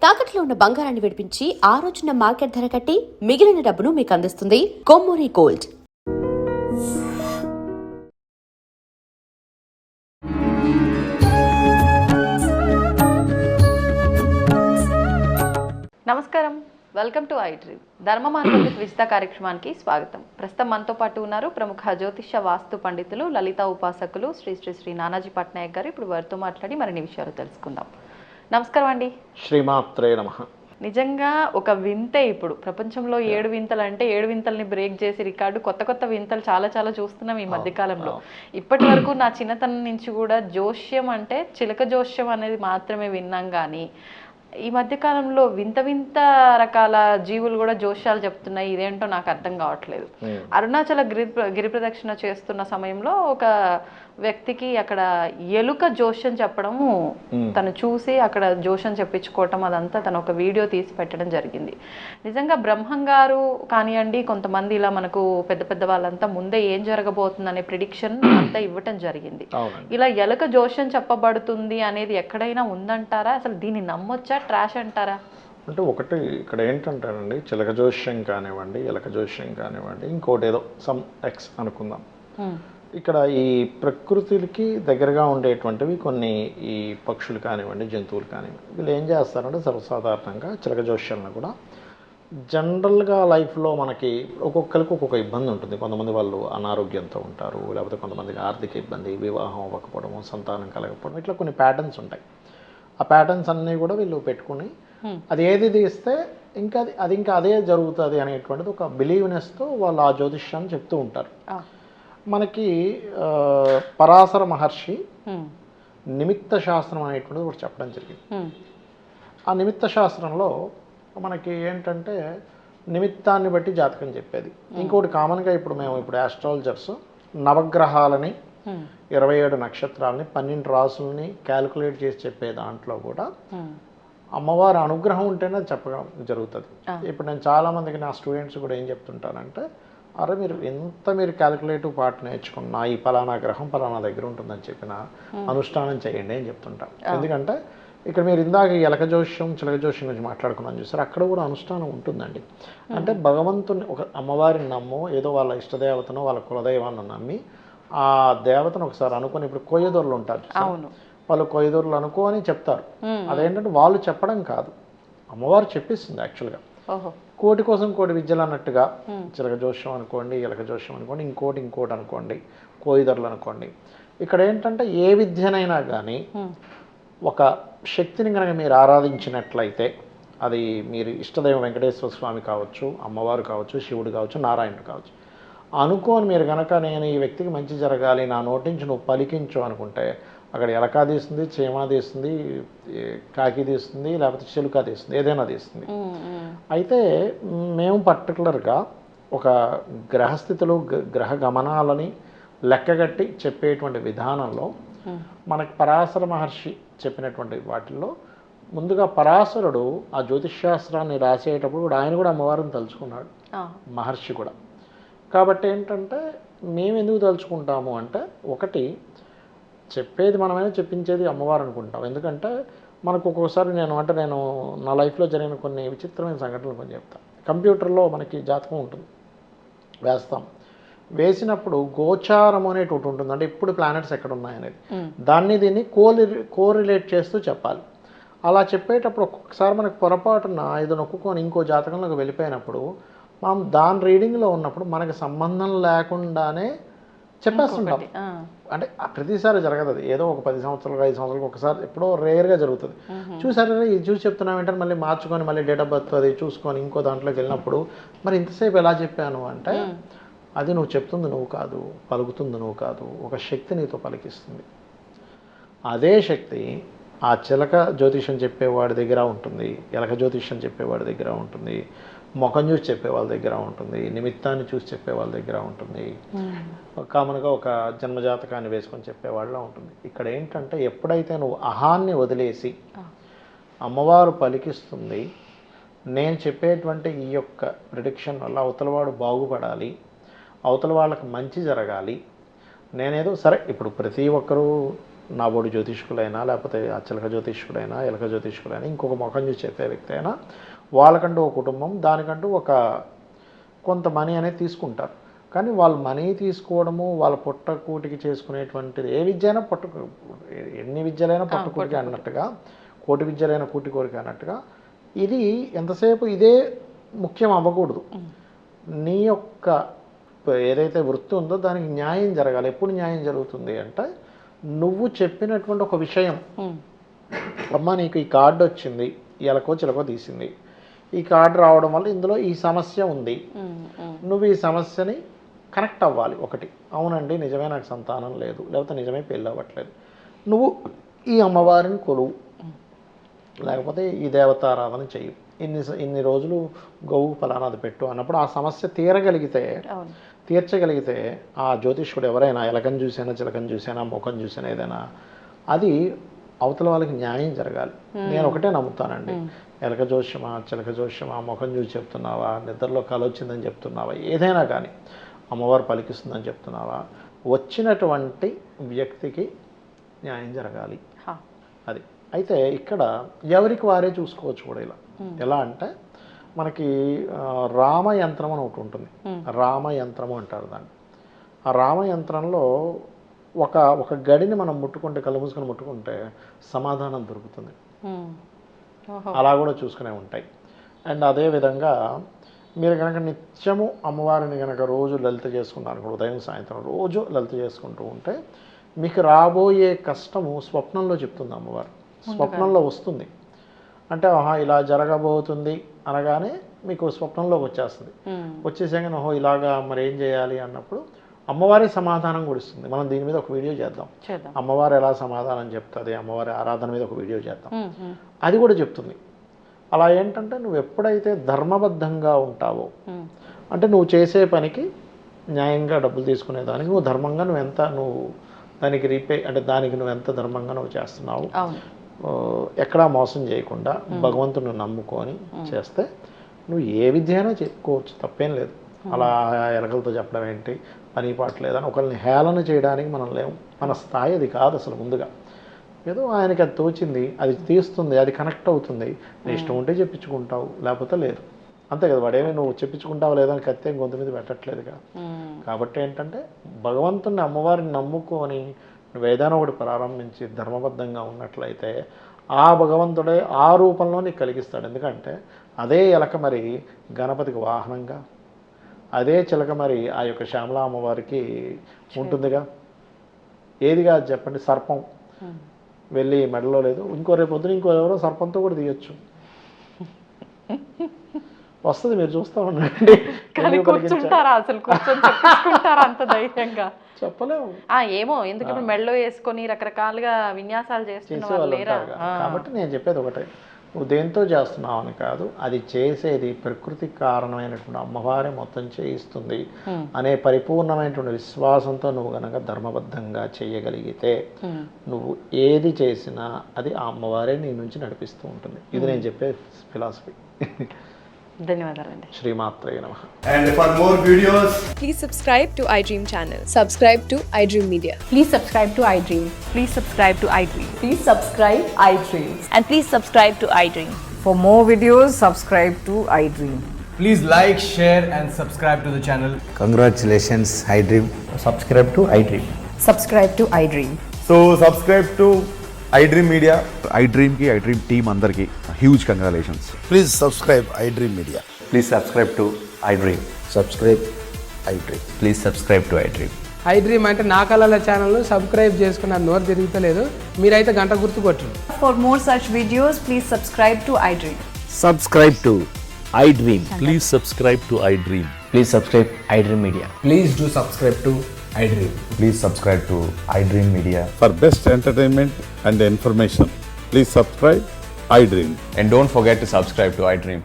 తాకట్లో ఉన్న బంగారాన్ని విడిపించి ఆ రోజున మార్కెట్ ధర కట్టి మిగిలిన డబ్బును మీకు అందిస్తుంది కొమ్మూరి గోల్డ్. నమస్కారం, వెల్కమ్ టు ఐ డ్రీమ్. ధర్మ మార్గం విత్ విజిత కార్యక్రమానికి స్వాగతం. ప్రస్తుతం మనతో పాటు ఉన్నారు ప్రముఖ జ్యోతిష్య వాస్తు పండితులు, లలిత ఉపాసకులు శ్రీ శ్రీ శ్రీ నానాజీ పట్నాయక్ గారు. ఇప్పుడు వారితో మాట్లాడి మరిన్ని విషయాలు తెలుసుకుందాం. నమస్కారం అండి. శ్రీమాత్రే నమః. నిజంగా ఒక వింతే. ఇప్పుడు ప్రపంచంలో 7 వింతలు అంటే 7 వింతల్ని బ్రేక్ చేసి రికార్డు కొత్త కొత్త వింతలు చాలా చాలా చూస్తున్నాం ఈ మధ్యకాలంలో. ఇప్పటి వరకు నా చిన్నతనం నుంచి కూడా జోష్యం అంటే చిలక జోష్యం అనేది మాత్రమే విన్నాం, కానీ ఈ మధ్యకాలంలో వింత వింత రకాల జీవులు కూడా జోష్యాలు చెప్తున్నాయి. ఇదేంటో నాకు అర్థం కావట్లేదు. అరుణాచల గిరి ప్రదక్షిణ చేస్తున్న సమయంలో ఒక వ్యక్తికి అక్కడ ఎలుక జోష్యం చెప్పడము తను చూసి అక్కడ జోష్యం చెప్పించుకోవటం, అదంతా తను ఒక వీడియో తీసి పెట్టడం జరిగింది. నిజంగా బ్రహ్మం గారు కానివ్వండి, కొంతమంది ఇలా మనకు పెద్ద పెద్ద వాళ్ళంతా ముందే ఏం జరగబోతుంది అనే ప్రిడిక్షన్ అంతా ఇవ్వటం జరిగింది. ఇలా ఎలుక జోష్యం చెప్పబడుతుంది అనేది ఎక్కడైనా ఉందంటారా? అసలు దీన్ని నమ్మొచ్చా, ట్రాష్ అంటారా? అంటే ఒకటి ఇక్కడ ఏంటంటారండి, చిలక జోష్యం కానివ్వండి, ఎలక జోష్యం కానివ్వండి, ఇంకోటి ఏదో సమ్ ఎక్స్ అనుకుందాం. ఇక్కడ ఈ ప్రకృతికి దగ్గరగా ఉండేటువంటివి కొన్ని ఈ పక్షులు కానివ్వండి, జంతువులు కానివ్వండి, వీళ్ళు ఏం చేస్తారంటే సర్వసాధారణంగా చిలక జోష్యాలను కూడా జనరల్గా లైఫ్లో మనకి ఒక్కొక్కరికి ఒక్కొక్క ఇబ్బంది ఉంటుంది. కొంతమంది వాళ్ళు అనారోగ్యంతో ఉంటారు, లేకపోతే కొంతమందికి ఆర్థిక ఇబ్బంది, వివాహం అవ్వకపోవడము, సంతానం కలగకపోవడం, ఇట్లా కొన్ని ప్యాటర్న్స్ ఉంటాయి. ఆ ప్యాటర్న్స్ అన్నీ కూడా వీళ్ళు పెట్టుకుని అది ఏది తీస్తే ఇంకా అది ఇంకా అదే జరుగుతుంది అనేటువంటిది ఒక బిలీవ్నెస్తో వాళ్ళు ఆ జ్యోతిష్యాన్ని చెప్తూ ఉంటారు. మనకి పరాశర మహర్షి నిమిత్త శాస్త్రం అనేటువంటిది ఒకటి చెప్పడం జరిగింది. ఆ నిమిత్త శాస్త్రంలో మనకి ఏంటంటే నిమిత్తాన్ని బట్టి జాతకం చెప్పేది. ఇంకోటి కామన్గా ఇప్పుడు ఆస్ట్రాలజర్స్ నవగ్రహాలని 27 నక్షత్రాలని 12 రాసులని క్యాలిక్యులేట్ చేసి చెప్పే దాంట్లో కూడా అమ్మవారి అనుగ్రహం ఉంటేనే అది చెప్పడం జరుగుతుంది. ఇప్పుడు నేను చాలామందికి నా స్టూడెంట్స్ కూడా ఏం చెప్తుంటానంటే, అరే మీరు క్యాలిక్యులేటివ్ పార్ట్ నేర్చుకున్నా ఈ పలానా గ్రహం పలానా దగ్గర ఉంటుందని చెప్పిన అనుష్ఠానం చేయండి అని చెప్తుంటాం. ఎందుకంటే ఇక్కడ మీరు ఇందాక ఎలక జోష్యం చిలక జోష్యం గురించి మాట్లాడుకున్నాను చూసారు, అక్కడ కూడా అనుష్ఠానం ఉంటుందండి. అంటే భగవంతుని ఒక అమ్మవారిని నమ్మో, ఏదో వాళ్ళ ఇష్టదేవతనో వాళ్ళ కులదైవాన్ని నమ్మి ఆ దేవతను ఒకసారి అనుకొని, ఇప్పుడు కొయ్యదొరలు ఉంటారు, వాళ్ళు కొయ్యదొరలు అనుకోని చెప్తారు. అదేంటంటే వాళ్ళు చెప్పడం కాదు, అమ్మవారు చెప్పిస్తుంది యాక్చువల్గా. కోటి కోసం కోటి విద్యలు అన్నట్టుగా చిలక జోష్యం అనుకోండి, ఎలక జోష్యం అనుకోండి, ఇంకోటి అనుకోండి, కోయిదర్లు అనుకోండి. ఇక్కడ ఏంటంటే ఏ విద్యనైనా కానీ ఒక శక్తిని కనుక మీరు ఆరాధించినట్లయితే, అది మీరు ఇష్టదైవం వెంకటేశ్వర స్వామి కావచ్చు, అమ్మవారు కావచ్చు, శివుడు కావచ్చు, నారాయణుడు కావచ్చు, అనుకోని మీరు కనుక నేను ఈ వ్యక్తికి మంచి జరగాలి, నా నోటించి నువ్వు పలికించు అనుకుంటే అక్కడ ఎలకా తీస్తుంది, చీమా తీస్తుంది, కాకి తీస్తుంది, లేకపోతే చిలుక తీస్తుంది, ఏదైనా తీస్తుంది. అయితే మేము పర్టికులర్గా ఒక గ్రహస్థితులు గ్రహ గమనాలని లెక్కగట్టి చెప్పేటువంటి విధానంలో మనకి పరాశర మహర్షి చెప్పినటువంటి వాటిల్లో ముందుగా పరాశరుడు ఆ జ్యోతిష్శాస్త్రాన్ని రాసేటప్పుడు కూడా ఆయన కూడా అమ్మవారిని తలుచుకున్నాడు, మహర్షి కూడా. కాబట్టి ఏంటంటే మేము ఎందుకు తలుచుకుంటాము అంటే, ఒకటి చెప్పేది మనమైనా చెప్పించేది అమ్మవారు అనుకుంటాం. ఎందుకంటే మనకు ఒక్కొక్కసారి నేను నా లైఫ్లో జరిగిన కొన్ని విచిత్రమైన సంఘటనలు కొన్ని చెప్తాను. కంప్యూటర్లో మనకి జాతకం ఉంటుంది, వేస్తాం. వేసినప్పుడు గోచారం అనేది ఒకటి ఉంటుంది, అంటే ఇప్పుడు ప్లానెట్స్ ఎక్కడ ఉన్నాయనేది, దీన్ని కోరిలేట్ చేస్తూ చెప్పాలి. అలా చెప్పేటప్పుడు ఒక్కొక్కసారి మనకు పొరపాటున ఇది నొక్కుకొని ఇంకో జాతకంలోకి వెళ్ళిపోయినప్పుడు మనం దాని రీడింగ్లో ఉన్నప్పుడు మనకి సంబంధం లేకుండానే చెప్పేస్తుంటాం. అంటే ప్రతిసారి జరగదు అది, ఏదో ఒక 10 సంవత్సరాలు 5 సంవత్సరాలకు ఒకసారి ఎప్పుడో రేర్గా జరుగుతుంది. చూసారా, ఇది చూసి చెప్తున్నాం ఏంటంటే మళ్ళీ మార్చుకొని మళ్ళీ డేట్ ఆఫ్ బర్త్ అది చూసుకొని ఇంకో దాంట్లోకి వెళ్ళినప్పుడు మరి ఇంతసేపు ఎలా చెప్పాను అంటే, అది నువ్వు చెప్తుంది నువ్వు కాదు, పలుకుతుంది నువ్వు కాదు, ఒక శక్తి నీతో పలికిస్తుంది. అదే శక్తి ఆ చిలక జ్యోతిష్యం చెప్పేవాడి దగ్గర ఉంటుంది, ఎలక జ్యోతిష్యం చెప్పేవాడి దగ్గర ఉంటుంది, ముఖం చూసి చెప్పే వాళ్ళ దగ్గర ఉంటుంది, నిమిత్తాన్ని చూసి చెప్పే వాళ్ళ దగ్గర ఉంటుంది, కామన్గా ఒక జన్మజాతకాన్ని వేసుకొని చెప్పేవాళ్ళ ఉంటుంది. ఇక్కడ ఏంటంటే ఎప్పుడైతే నువ్వు అహాన్ని వదిలేసి అమ్మవారు పలికిస్తుంది, నేను చెప్పేటువంటి ఈ యొక్క ప్రిడిక్షన్ వల్ల అవతలవాడు బాగుపడాలి, అవతల వాళ్ళకి మంచి జరగాలి, నేనేదో సరే ఇప్పుడు ప్రతి ఒక్కరూ నాబోడి జ్యోతిష్కులైనా లేకపోతే ఆ చిలక జ్యోతిష్కుడైనా ఎలక జ్యోతిష్కుడైనా ఇంకొక ముఖం చూసి చెప్పే వ్యక్తి అయినా వాళ్ళకంటూ ఒక కుటుంబం, దానికంటూ ఒక కొంత మనీ అనేది తీసుకుంటారు. కానీ వాళ్ళు మనీ తీసుకోవడము వాళ్ళ పొట్టకూటికి చేసుకునేటువంటిది ఏ విద్య అయినా ఎన్ని విద్యలైనా పొట్టకూటికి అన్నట్టుగా, కోటి విద్యలైన కూటి కోరిక అన్నట్టుగా ఇది ఎంతసేపు ఇదే ముఖ్యం అవ్వకూడదు. నీ యొక్క ఏదైతే వృత్తి ఉందో దానికి న్యాయం జరగాలి. ఎప్పుడు న్యాయం జరుగుతుంది అంటే నువ్వు చెప్పినటువంటి ఒక విషయం, అమ్మ నీకు ఈ కార్డు వచ్చింది, ఎలకో చిలకో తీసింది, ఈ కార్డు రావడం వల్ల ఇందులో ఈ సమస్య ఉంది, నువ్వు ఈ సమస్యని కనెక్ట్ అవ్వాలి. ఒకటి, అవునండి నిజమే నాకు సంతానం లేదు, లేకపోతే నిజమే పెళ్ళి అవ్వట్లేదు, నువ్వు ఈ అమ్మవారిని కొలువు, లేకపోతే ఈ దేవతారాధన చెయ్యి, ఇన్ని రోజులు గోవు ఫలానాది పెట్టు అన్నప్పుడు ఆ సమస్య తీర్చగలిగితే ఆ జ్యోతిష్కుడు ఎవరైనా ఎలకని చూసినా చిలకని చూసినా ముఖం చూసినా ఏదైనా అది అవతల వాళ్ళకి న్యాయం జరగాలి. నేను ఒకటే నమ్ముతానండి, ఎలక జోష్యమా చిలక జోష్యమా ముఖం చూసి చెప్తున్నావా, నిద్రలో కల వచ్చిందని చెప్తున్నావా, ఏదైనా కానీ అమ్మవారు పలికిస్తుందని చెప్తున్నావా, వచ్చినటువంటి వ్యక్తికి న్యాయం జరగాలి. అది అయితే ఇక్కడ ఎవరికి వారే చూసుకోవచ్చు కూడా. ఇలా ఎలా అంటే మనకి రామయంత్రం అని ఒకటి ఉంటుంది, రామయంత్రము అంటారు దాన్ని. ఆ రామయంత్రంలో ఒక గడిని మనం ముట్టుకుంటే, కళ్ళు మూసుకొని ముట్టుకుంటే సమాధానం దొరుకుతుంది. అలా కూడా చూసుకునే ఉంటాయి. అండ్ అదేవిధంగా మీరు కనుక నిత్యము అమ్మవారిని కనుక రోజు లలిత చేసుకున్నారు, ఉదయం సాయంత్రం రోజు లలిత చేసుకుంటూ ఉంటే మీకు రాబోయే కష్టము స్వప్నంలో చెప్తుంది అమ్మవారు. స్వప్నంలో వస్తుంది అంటే ఇలా జరగబోతుంది అనగానే మీకు స్వప్నంలోకి వచ్చేస్తుంది. వచ్చేసాక ఇలాగా మరి ఏం చేయాలి అన్నప్పుడు అమ్మవారి సమాధానం కూడా ఇస్తుంది. మనం దీని మీద ఒక వీడియో చేద్దాం, అమ్మవారు ఎలా సమాధానం చెప్తుంది, అమ్మవారి ఆరాధన మీద ఒక వీడియో చేద్దాం, అది కూడా చెప్తుంది. అలా ఏంటంటే నువ్వు ఎప్పుడైతే ధర్మబద్ధంగా ఉంటావో, అంటే నువ్వు చేసే పనికి న్యాయంగా డబ్బులు తీసుకునేదానికి నువ్వు ధర్మంగా నువ్వు దానికి అంటే దానికి నువ్వు ఎంత ధర్మంగా నువ్వు చేస్తున్నావు, ఎక్కడా మోసం చేయకుండా భగవంతుని నమ్ముకొని చేస్తే నువ్వు ఏ విద్య అయినా చెప్పుకోవచ్చు, తప్పేం లేదు. అలా ఎలకలతో చెప్పడం ఏంటి, పని పాట లేదని ఒకరిని హేళన చేయడానికి మనం లేవు. మన స్థాయి అది కాదు అసలు. ముందుగా ఏదో ఆయనకి అది తోచింది, అది తీస్తుంది, అది కనెక్ట్ అవుతుంది, నీ ఇష్టం ఉంటే చెప్పించుకుంటావు, లేకపోతే లేదు, అంతే కదా. వాడేమి నువ్వు చెప్పించుకుంటావు లేదని కత్తే గొంతు మీద పెట్టట్లేదుగా. కాబట్టి ఏంటంటే భగవంతుని అమ్మవారిని నమ్ముకొని నువ్వు ఏదైనా ఒకటి ప్రారంభించి ధర్మబద్ధంగా ఉన్నట్లయితే ఆ భగవంతుడే ఆ రూపంలో నీకు కలిగిస్తాడు. ఎందుకంటే అదే ఎలక మరి గణపతికి వాహనంగా, అదే చిలక మరి ఆ యొక్క శ్యామలా అమ్మవారికి ఉంటుందిగా. ఏదిగా చెప్పండి, సర్పం వెళ్ళి మెడలో లేదు, రేపు పొద్దున ఎవరో సర్పంతో కూడా తీయొచ్చు, వస్తుంది, మీరు చూస్తూ ఉండండి. చెప్పలేము ఏమో, ఎందుకంటే మెడలో వేసుకొని రకరకాలుగా విన్యాసాలు చేస్తున్నారు. కాబట్టి నేను చెప్పేది ఒకటే, నువ్వు దేంతో చేస్తున్నావు అని కాదు, అది చేసేది ప్రకృతి కారణమైనటువంటి అమ్మవారే మొత్తం చేయిస్తుంది అనే పరిపూర్ణమైనటువంటి విశ్వాసంతో నువ్వు కనుక ధర్మబద్ధంగా చేయగలిగితే నువ్వు ఏది చేసినా అది ఆ అమ్మవారే నీ నుంచి నడిపిస్తూ ఉంటుంది. ఇది నేను చెప్పే ఫిలాసఫీ. ధన్యవాదాలండి. శ్రీమాత్రే నమః. And for more videos, please subscribe to iDream channel. Subscribe to iDream Media. Please subscribe to iDream. Please subscribe to iDream. Please subscribe iDream. And please subscribe to iDream. For more videos, subscribe to iDream. please like, share and subscribe to the channel. Congratulations, iDream. Subscribe to iDream. Subscribe to iDream. So subscribe to iDream Media. iDream ki iDream team andarki huge congratulations. Please subscribe iDream Media. Please subscribe to iDream. Subscribe iDream. Please subscribe to iDream. iDream అంటే నా కళల channel subscribe చేసుకున్న నోరు తిరుగుతలేదు, మీరైతే గంట గుర్తు కొట్టండి. For more such videos, please subscribe to iDream. Subscribe to iDream. Please subscribe to iDream. Please subscribe iDream Media. Please do subscribe to iDream. Please subscribe to iDream Media. For best entertainment and information, please subscribe iDream. And don't forget to subscribe to iDream.